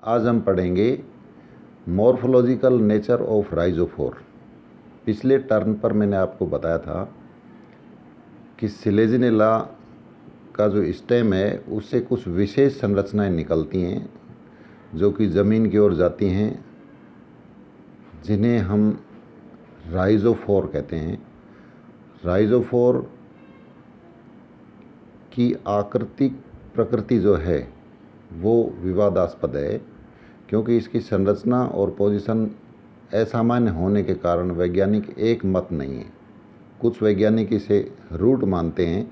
आज हम पढ़ेंगे मॉर्फोलॉजिकल नेचर ऑफ राइजोफोर। पिछले टर्न पर मैंने आपको बताया था कि सिलेजिनेला का जो स्टेम है उससे कुछ विशेष संरचनाएं निकलती हैं जो कि ज़मीन की ओर जाती हैं, जिन्हें हम राइजोफोर कहते हैं। राइजोफोर की आकृतिक प्रकृति जो है वो विवादास्पद है, क्योंकि इसकी संरचना और पोजीशन असामान्य होने के कारण वैज्ञानिक एक मत नहीं है। कुछ वैज्ञानिक इसे रूट मानते हैं,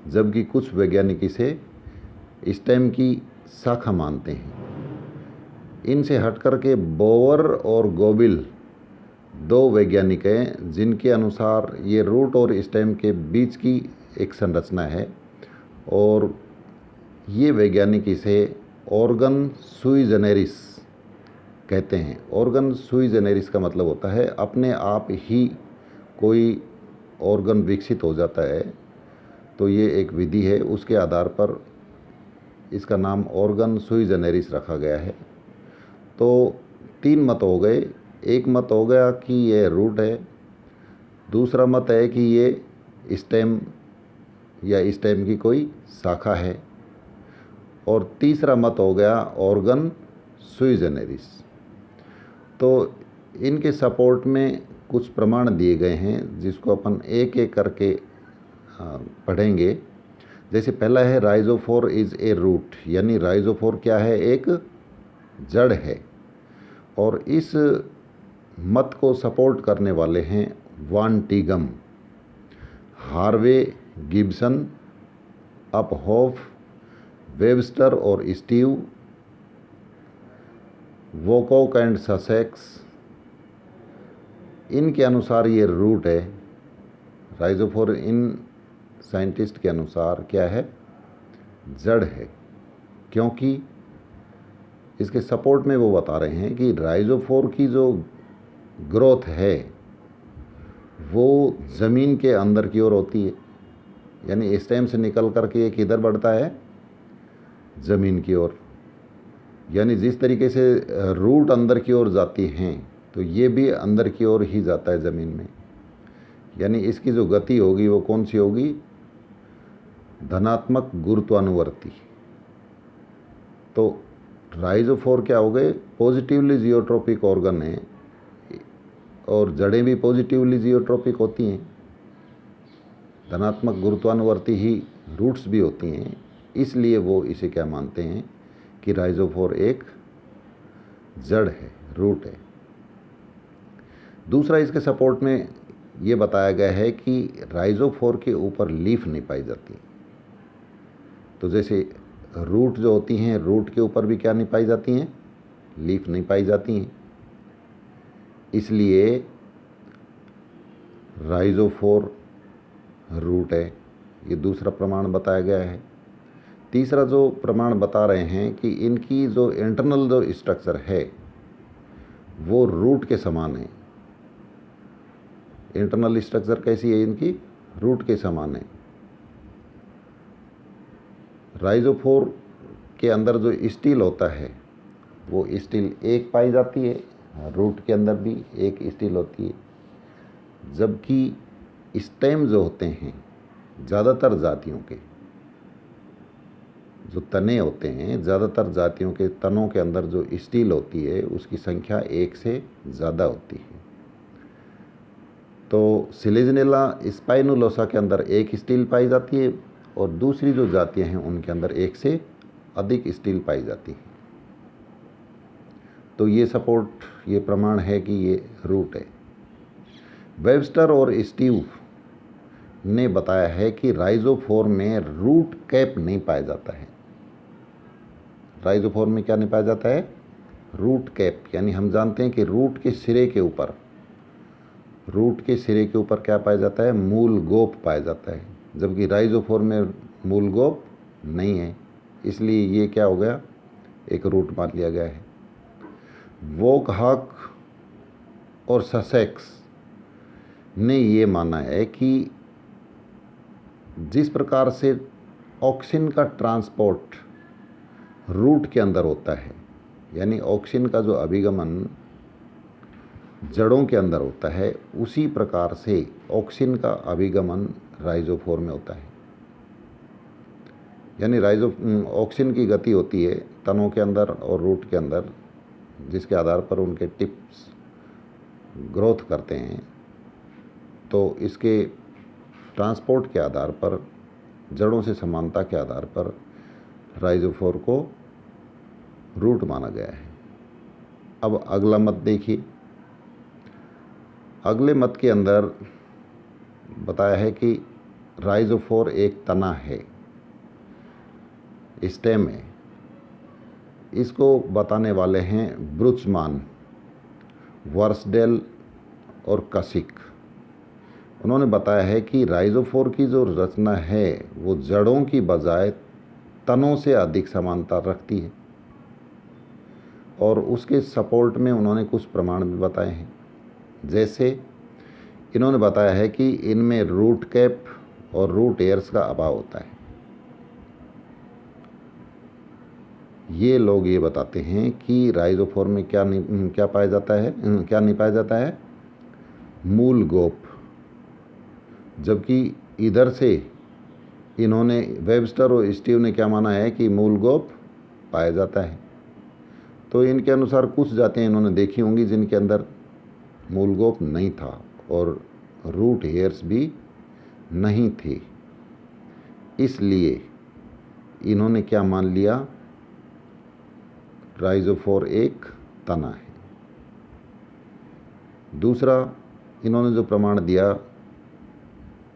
जबकि कुछ वैज्ञानिक इसे स्टेम की शाखा मानते हैं। इनसे हटकर के बोवर और गोबिल दो वैज्ञानिक हैं जिनके अनुसार ये रूट और स्टेम के बीच की एक संरचना है, और ये वैज्ञानिक इसे ऑर्गन सुई जेनेरिस कहते हैं। ऑर्गन सुई जेनेरिस का मतलब होता है अपने आप ही कोई ऑर्गन विकसित हो जाता है, तो ये एक विधि है, उसके आधार पर इसका नाम ऑर्गन सुई जेनेरिस रखा गया है। तो तीन मत हो गए। एक मत हो गया कि ये रूट है, दूसरा मत है कि ये स्टेम या स्टेम की कोई शाखा है, और तीसरा मत हो गया ऑर्गन सुई जेनेरिस। तो इनके सपोर्ट में कुछ प्रमाण दिए गए हैं जिसको अपन एक एक करके पढ़ेंगे। जैसे पहला है राइजोफोर इज़ ए रूट, यानी राइजोफोर क्या है, एक जड़ है। और इस मत को सपोर्ट करने वाले हैं वान टीगम, हार्वे, गिब्सन, अपहोफ, वेबस्टर और स्टीव, वोकॉक एंड ससेक्स। इनके अनुसार ये रूट है। राइजोफोर इन साइंटिस्ट के अनुसार क्या है, जड़ है, क्योंकि इसके सपोर्ट में वो बता रहे हैं कि राइजोफोर की जो ग्रोथ है वो ज़मीन के अंदर की ओर होती है, यानी स्टेम से निकल करके ये किधर बढ़ता है, ज़मीन की ओर। यानी जिस तरीके से रूट अंदर की ओर जाती हैं, तो ये भी अंदर की ओर ही जाता है ज़मीन में। यानी इसकी जो गति होगी वो कौन सी होगी, धनात्मक गुरुत्वानुवर्ती। तो राइजोफोर क्या हो गए, पॉजिटिवली जियोट्रोपिक ऑर्गन है, और जड़ें भी पॉजिटिवली जियोट्रोपिक होती हैं, धनात्मक गुरुत्वानुवर्ती ही रूट्स भी होती हैं। इसलिए वो इसे क्या मानते हैं कि राइजोफोर एक जड़ है, रूट है। दूसरा इसके सपोर्ट में ये बताया गया है कि राइजोफोर के ऊपर लीफ नहीं पाई जाती। तो जैसे रूट जो होती हैं, रूट के ऊपर भी क्या नहीं पाई जाती हैं, लीफ नहीं पाई जाती हैं। इसलिए राइजोफोर रूट है। ये दूसरा प्रमाण बताया गया है। तीसरा जो प्रमाण बता रहे हैं कि इनकी जो इंटरनल जो स्ट्रक्चर है वो रूट के समान है। इंटरनल स्ट्रक्चर कैसी है इनकी, रूट के समान है। राइजोफोर के अंदर जो स्टील होता है वो स्टील एक पाई जाती है, रूट के अंदर भी एक स्टील होती है। जबकि स्टेम जो होते हैं, ज़्यादातर जातियों के जो तने होते हैं, ज़्यादातर जातियों के तनों के अंदर जो स्टील होती है उसकी संख्या एक से ज़्यादा होती है। तो सिलेजिनेला स्पाइनुलोसा के अंदर एक स्टील पाई जाती है, और दूसरी जो जातियां हैं उनके अंदर एक से अधिक स्टील पाई जाती है। तो ये सपोर्ट, ये प्रमाण है कि ये रूट है। वेबस्टर और स्टीव ने बताया है कि राइजोफोर में रूट कैप नहीं पाया जाता है। राइजोफोर में क्या नहीं पाया जाता है, रूट कैप। यानी हम जानते हैं कि रूट के सिरे के ऊपर, रूट के सिरे के ऊपर क्या पाया जाता है, मूल गोप पाया जाता है, जबकि राइजोफोर में मूल गोप नहीं है। इसलिए ये क्या हो गया, एक रूट मान लिया गया है। वोकहाक और ससेक्स ने ये माना है कि जिस प्रकार से ऑक्सीजन का ट्रांसपोर्ट रूट के अंदर होता है, यानी ऑक्सिन का जो अभिगमन जड़ों के अंदर होता है, उसी प्रकार से ऑक्सिन का अभिगमन राइजोफोर में होता है। यानी ऑक्सिन की गति होती है तनों के अंदर और रूट के अंदर, जिसके आधार पर उनके टिप्स ग्रोथ करते हैं। तो इसके ट्रांसपोर्ट के आधार पर, जड़ों से समानता के आधार पर राइजोफोर को रूट माना गया है। अब अगला मत देखिए। अगले मत के अंदर बताया है कि राइजोफोर एक तना है, स्टेम है। इसको बताने वाले हैं ब्रुचमान, वर्सडेल और कसिक। उन्होंने बताया है कि राइजोफोर की जो रचना है वो जड़ों की बजाय तनों से अधिक समानता रखती है, और उसके सपोर्ट में उन्होंने कुछ प्रमाण भी बताए हैं। जैसे इन्होंने बताया है कि इनमें रूट कैप और रूट एयर्स का अभाव होता है। ये लोग ये बताते हैं कि राइजोफोर में क्या पाया जाता है, क्या नहीं पाया जाता है, मूल गोप। जबकि इधर से इन्होंने, वेबस्टर और स्टीव ने क्या माना है कि मूल गोप पाया जाता है। तो इनके अनुसार कुछ जातियाँ इन्होंने देखी होंगी जिनके अंदर मूल गोप नहीं था और रूट हेयर्स भी नहीं थे। इसलिए इन्होंने क्या मान लिया, राइजोफोर एक तना है। दूसरा इन्होंने जो प्रमाण दिया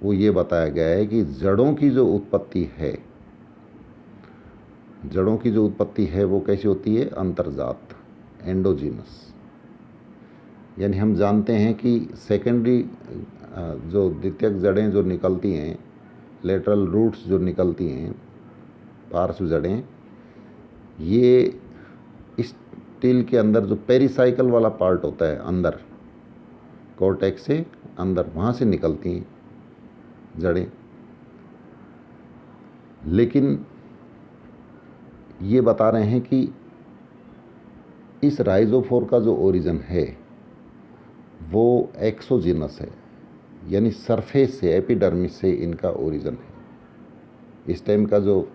वो ये बताया गया है कि जड़ों की जो उत्पत्ति है, जड़ों की जो उत्पत्ति है वो कैसी होती है, अंतर्जात, एंडोजीनस। यानी हम जानते हैं कि सेकेंडरी जो द्वितीयक जड़ें जो निकलती हैं, लेटरल रूट्स जो निकलती हैं, पार्श्व जड़ें, ये स्टील के अंदर जो पेरिसाइकल वाला पार्ट होता है अंदर, कॉर्टेक्स से अंदर, वहाँ से निकलती हैं जड़ें। लेकिन ये बता रहे हैं कि इस राइजोफोर का जो ओरिजिन है वो एक्सोजीनस है, यानी सरफेस से, एपिडर्मिस से इनका ओरिजिन है। स्टेम का जो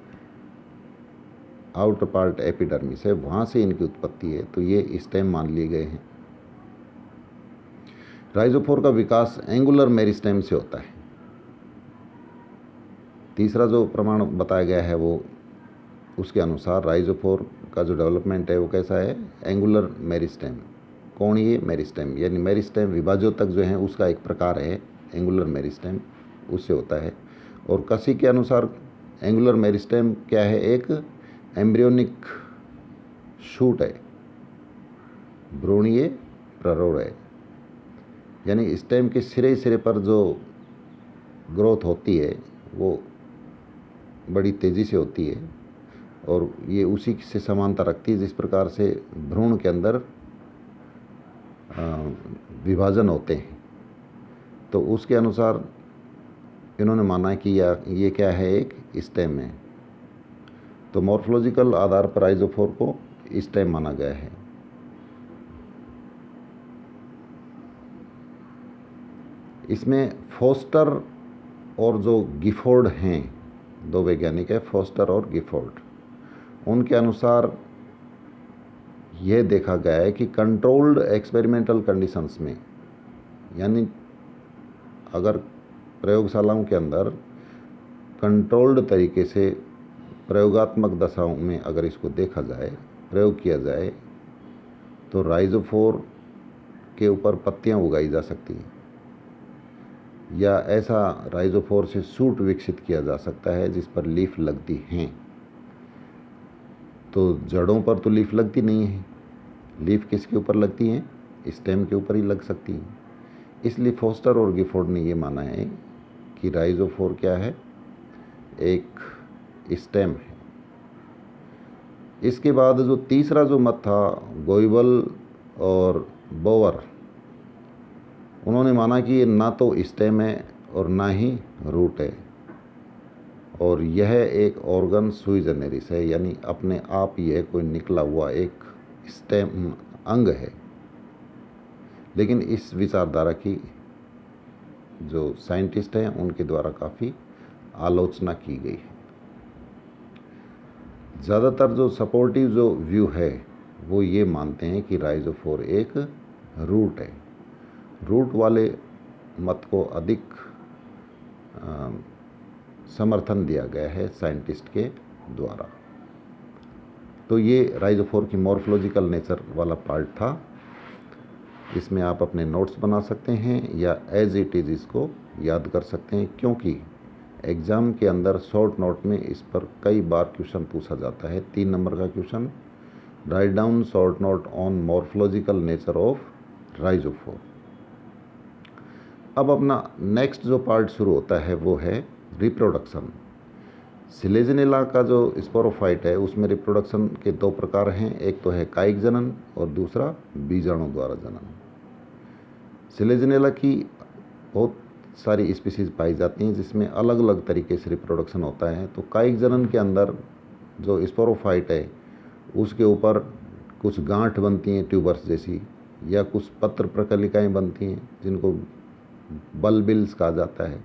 आउटर पार्ट एपिडर्मिस है, वहाँ से इनकी उत्पत्ति है। तो ये स्टेम मान लिए गए हैं। राइजोफोर का विकास एंगुलर मेरिस्टेम से होता है। तीसरा जो प्रमाण बताया गया है वो, उसके अनुसार राइजोफोर का जो डेवलपमेंट है वो कैसा है, एंगुलर मेरिस्टेम, कोणीय मेरिस्टेम। यानी मेरिस्टेम विभाजोतक जो है उसका एक प्रकार है एंगुलर मेरिस्टेम, उससे होता है। और कसी के अनुसार एंगुलर मेरिस्टेम क्या है, एक एम्ब्रियोनिक शूट है, भ्रूणीय प्ररोढ़ है। यानी स्टेम के सिरे पर जो ग्रोथ होती है वो बड़ी तेज़ी से होती है, और ये उसी से समानता रखती है जिस प्रकार से भ्रूण के अंदर विभाजन होते हैं। तो उसके अनुसार इन्होंने माना कि ये क्या है, एक स्टेम है। तो मॉर्फोलॉजिकल आधार पर राइजोफोर को स्टेम माना गया है। इसमें फोस्टर और जो गिफोर्ड हैं, दो वैज्ञानिक है, फोस्टर और गिफोर्ड, उनके अनुसार यह देखा गया है कि कंट्रोल्ड एक्सपेरिमेंटल कंडीशंस में, यानी अगर प्रयोगशालाओं के अंदर कंट्रोल्ड तरीके से प्रयोगात्मक दशाओं में अगर इसको देखा जाए, प्रयोग किया जाए, तो राइजोफोर के ऊपर पत्तियां उगाई जा सकती हैं, या ऐसा राइजोफोर से सूट विकसित किया जा सकता है जिस पर लीफ लगती हैं। तो जड़ों पर तो लीफ लगती नहीं है, लीफ किसके ऊपर लगती हैं, स्टेम के ऊपर ही लग सकती हैं। इसलिए फोस्टर और गिफोर्ड ने ये माना है कि राइजोफोर क्या है, एक स्टेम है। इसके बाद जो तीसरा जो मत था, गोइबल और बोवर, उन्होंने माना कि ये ना तो स्टेम है और ना ही रूट है, और यह एक ऑर्गन सुई जनरिस है, यानी अपने आप यह कोई निकला हुआ एक स्टेम अंग है, लेकिन इस विचारधारा की जो साइंटिस्ट हैं उनके द्वारा काफ़ी आलोचना की गई है। ज़्यादातर जो सपोर्टिव जो व्यू है वो ये मानते हैं कि राइजोफोर एक रूट है। रूट वाले मत को अधिक समर्थन दिया गया है साइंटिस्ट के द्वारा। तो ये राइजोफोर की मॉर्फोलॉजिकल नेचर वाला पार्ट था। इसमें आप अपने नोट्स बना सकते हैं या एज इट इज़ इसको याद कर सकते हैं, क्योंकि एग्ज़ाम के अंदर शॉर्ट नोट में इस पर कई बार क्वेश्चन पूछा जाता है। 3 नंबर का question, right down short note on morphological nature of rhizophore. अब अपना नेक्स्ट जो पार्ट शुरू होता है वो है रिप्रोडक्शन। सिलेजनेला का जो स्पोरोफाइट है उसमें रिप्रोडक्शन के 2 प्रकार हैं, एक तो है कायिक जनन और दूसरा बीजाणु द्वारा जनन। सिलेजनेला की बहुत सारी स्पीसीज पाई जाती हैं जिसमें अलग अलग तरीके से रिप्रोडक्शन होता है। तो कायिक जनन के अंदर जो स्पोरोफाइट है उसके ऊपर कुछ गांठ बनती हैं ट्यूबर्स जैसी, या कुछ पत्र प्रकलिकाएँ बनती हैं जिनको बल्बिल्स कहा जाता है,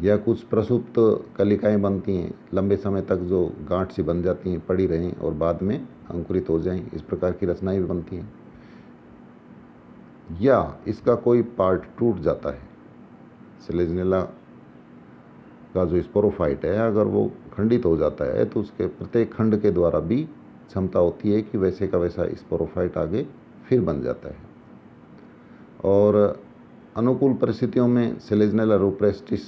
या कुछ प्रसुप्त कलिकाएँ बनती हैं लंबे समय तक जो गांठ सी बन जाती हैं, पड़ी रहें और बाद में अंकुरित हो जाएं। इस प्रकार की रचनाएँ भी बनती हैं। या इसका कोई पार्ट टूट जाता है, सिलेजनेला का जो स्पोरोफाइट है अगर वो खंडित हो जाता है तो उसके प्रत्येक खंड के द्वारा भी क्षमता होती है कि वैसे का वैसा स्पोरोफाइट आगे फिर बन जाता है। और अनुकूल परिस्थितियों में सिलेजनेला रूप्रेस्टिस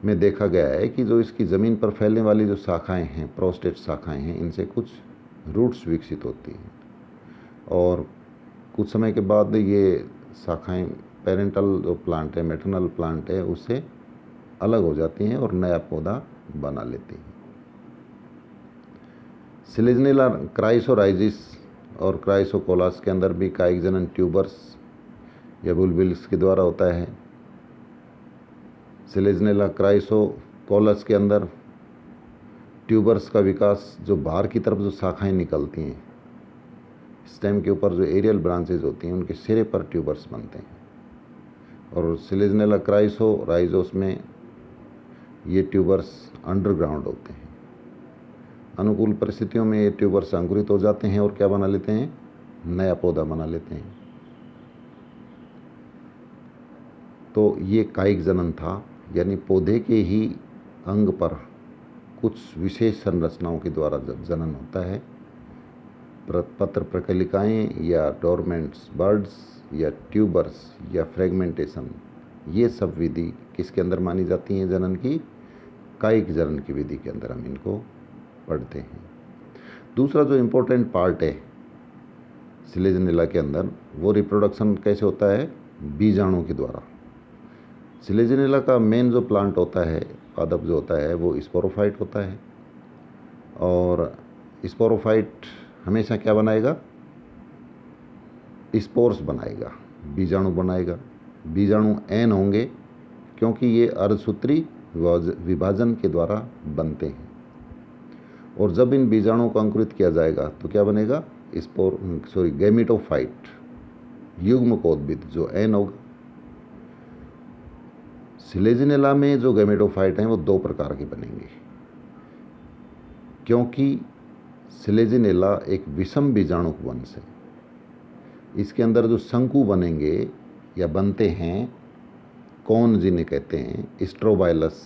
में देखा गया है कि जो इसकी ज़मीन पर फैलने वाली जो शाखाएं हैं, प्रोस्टेट शाखाएं हैं, इनसे कुछ रूट्स विकसित होती हैं और कुछ समय के बाद ये शाखाएं पेरेंटल जो प्लांट है, मैटरनल प्लांट है, उससे अलग हो जाती हैं और नया पौधा बना लेती हैं। सिलेजनेला क्राइसोराइजिस और क्राइसोकोलास के अंदर भी कायिक जनन ट्यूबर्स या बुलबिल्स के द्वारा होता है। सिलेजनेला क्राइसोकोलस के अंदर ट्यूबर्स का विकास जो बाहर की तरफ जो शाखाएं निकलती हैं, स्टेम के ऊपर जो एरियल ब्रांचेज होती हैं उनके सिरे पर ट्यूबर्स बनते हैं। और सिलेजनेला क्राइसोराइजोस में ये ट्यूबर्स अंडरग्राउंड होते हैं। अनुकूल परिस्थितियों में ये ट्यूबर्स अंकुरित हो जाते हैं और क्या बना लेते हैं, नया पौधा बना लेते हैं। तो ये कायिक जनन था, यानी पौधे के ही अंग पर कुछ विशेष संरचनाओं के द्वारा जब जनन होता है, पत्र प्रकलिकाएँ या डोरमेंट्स बर्ड्स या ट्यूबर्स या फ्रेगमेंटेशन, ये सब विधि किसके अंदर मानी जाती हैं जनन की, कायिक जनन की विधि के अंदर हम इनको पढ़ते हैं। दूसरा जो इम्पोर्टेंट पार्ट है सिलेजनेला के अंदर, वो रिप्रोडक्शन कैसे होता है, बीजाणु के द्वारा। सिलेजनेला का मेन जो प्लांट होता है, पादप जो होता है, वो स्पोरोफाइट होता है। और स्पोरोफाइट हमेशा क्या बनाएगा, स्पोर्स बनाएगा, बीजाणु बनाएगा। बीजाणु एन होंगे क्योंकि ये अर्धसूत्री विभाजन के द्वारा बनते हैं। और जब इन बीजाणुओं को अंकुरित किया जाएगा तो क्या बनेगा, गैमेटोफाइट, युग्मकोद्भिद जो एन होगा। सिलेजनेला में जो गैमेटोफाइट हैं वो 2 प्रकार के बनेंगे, क्योंकि सिलेजनेला एक विषम बीजाणु वंश है। इसके अंदर जो शंकु बनेंगे या बनते हैं, कौन जिन्हें कहते हैं, स्ट्रोबाइलस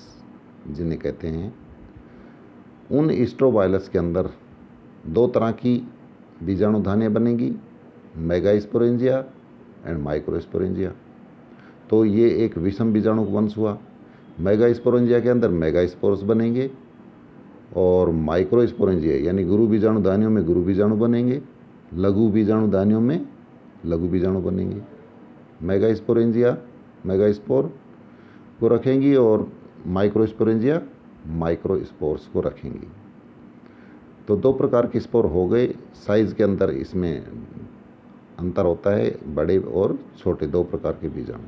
जिन्हें कहते हैं, उन स्ट्रोबाइलस के अंदर 2 तरह की बीजाणुधानियाँ बनेंगी, मेगास्पोरेंजिया एंड माइक्रोस्पोरेंजिया। तो ये एक विषम बीजाणु वंश हुआ। मेगास्पोरेंजिया के अंदर मेगास्पोर्स बनेंगे और माइक्रोस्पोरेंजिया यानी गुरु बीजाणुधानियों में गुरु बीजाणु बनेंगे, लघु बीजाणुधानियों में लघु बीजाणु बनेंगे। मेगास्पोरेंजिया मेगास्पोर को रखेंगी और माइक्रोस्पोरेंजिया माइक्रोस्पोर्स को रखेंगी। तो 2 प्रकार के स्पोर हो गए। साइज के अंदर इसमें अंतर होता है, बड़े और छोटे 2 प्रकार के बीजाणु।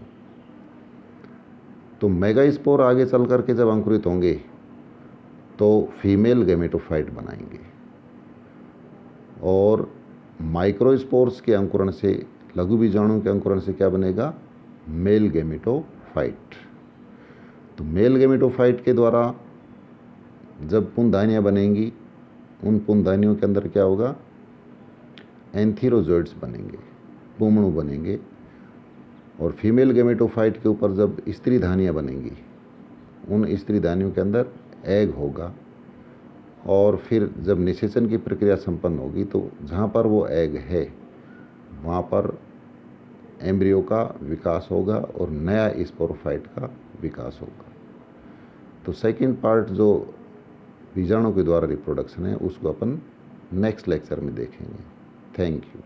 तो मेगास्पोर आगे चल करके जब अंकुरित होंगे तो फीमेल गैमेटोफाइट बनाएंगे और माइक्रोस्पोर्स के अंकुरण से, लघु बीजाणु के अंकुरण से क्या बनेगा? Mail gametophyte. तो मेल गेमेटोफाइट के द्वारा जब पुंजधानियाँ बनेंगी, उन पुंजधानियों के अंदर क्या होगा? एंथीरोजोइड्स बनेंगे, पुंमणु बनेंगे। और फीमेल गेमेटोफाइट के ऊपर जब स्त्री धानियाँ बनेंगी, उन स्त्री धानियों के अंदर एग होगा। और फिर जब निषेचन की प्रक्रिया संपन्न होगी तो जहाँ पर वो एग है वहाँ पर एम्ब्रियो का विकास होगा और नया स्पोरोफाइट का विकास होगा। तो सेकंड पार्ट जो बीजाणु के द्वारा रिप्रोडक्शन है उसको अपन नेक्स्ट लेक्चर में देखेंगे। Thank you.